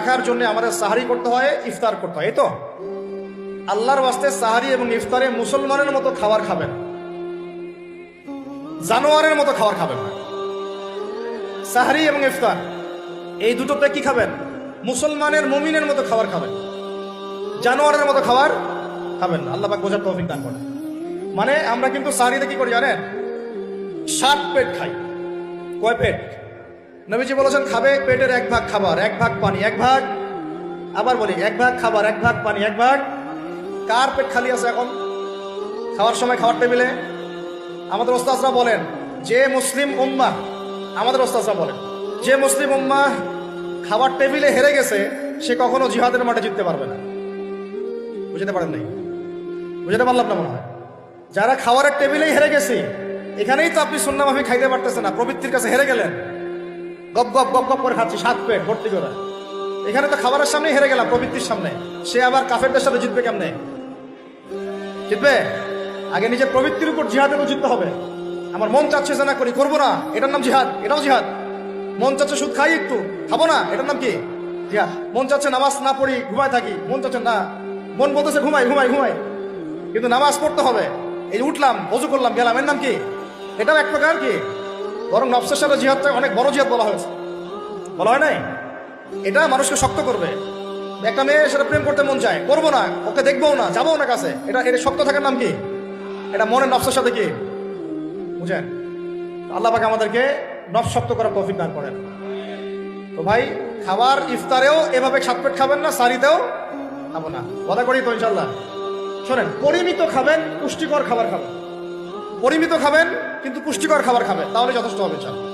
রাখার জন্য আমাদের সাহারি করতে হয়, ইফতার করতে হয়। এই তো আল্লাহর ওয়াস্তে সাহারি এবং ইফতারে মুসলমানের মতো খাবার খাবেন, জানোয়ারের মতো খাবার খাবেন না। সাহারি এবং ইফতার এই দুটোতে কি খাবেন? মুসলমানের মুমিনের মতো খাবার খাবেন, জানোয়ারের মতো খাবার খাবেন না। আল্লাহ পাক বোঝার তৌফিক দান করেন। মানে আমরা কিন্তু সাহারিতে কি করি জানেন? 7 পেট খাই। কয় পেট? নবীজি বলেছেন খাবে পেটের 1 ভাগ খাবার, 1 ভাগ পানি, 1 ভাগ, আবার বলি 1 ভাগ খাবার, 1 ভাগ পানি, 1 ভাগ। কার পেট খালি আছে এখন খাওয়ার সময় খাওয়ার টেবিলে? আমাদের ওস্তাদরা বলেন যে মুসলিম উম্মাহ, আমাদের ওস্তাদরা বলেন যে মুসলিম উম্মাহ খাবার টেবিলে হেরে গেছে সে কখনো জিহাদের মাঠে জিততে পারবে না। বুঝতে পারেন নাই? বুঝতে পারলাম না মনে হয়। যারা খাবারের টেবিলেই হেরে গেছে, এখানেই তো আপনি সুন্নাহ মাফিক খাইতে পারতেছেন না, প্রবৃত্তির কাছে হেরে গেলেন, গপ গপ গপ গপ করে খাচ্ছি 7 পেট ভর্তি করে। এখানে তো খাবারের সামনেই হেরে গেলাম, প্রবৃত্তির সামনে। সে আবার কাফেরদের সাথে জিতবে কেমনে? জিতবে আগে নিজের প্রবৃত্তির উপর জিহাদে তো জিততে হবে। আমার মন চাচ্ছে যে না করি, করবো না, এটার নাম জিহাদ, এটাও জিহাদ। মন চাচ্ছে সুদ খাই একটু, খাবো না, এটার নাম কি? জিহাদ। মন চাচ্ছে নামাজ না পড়ি, ঘুমায় থাকি, মন চাচ্ছে না, মন বলতেছে ঘুমাই ঘুমাই ঘুমাই, কিন্তু নামাজ পড়তে হবে। এই উঠলাম, ওযু করলাম, গেলাম, এর নাম কি? এটাও এক প্রকার কি? বরং নফসের সাথে জিহাদটা অনেক বড় জিহাদ বলা হয়েছে, বলা হয় নাই? এটা মানুষকে শক্ত করবে। একটা মেয়ে সেটা প্রেম করতে মন চায়, করবো না, ওকে দেখবো না, যাবো না কাছে, এটা এটা শক্ত থাকার নাম কি? এটা মনের নফসের সাথে কি বুঝেন? আল্লাহ পাক আমাদেরকে নফস শক্ত করার তৌফিক দান করেন। তো ভাই খাবার ইফতারেও এভাবে 7 পেট খাবেন না, সারিতেও খাবো না, কথা করি তো ইনশাল্লাহ। শোনেন, পরিমিত খাবেন, পুষ্টিকর খাবার খাবেন, পরিমিত খাবেন কিন্তু পুষ্টিকর খাবার খাবেন, তাহলে যথেষ্ট হবে ইনশাল্লাহ।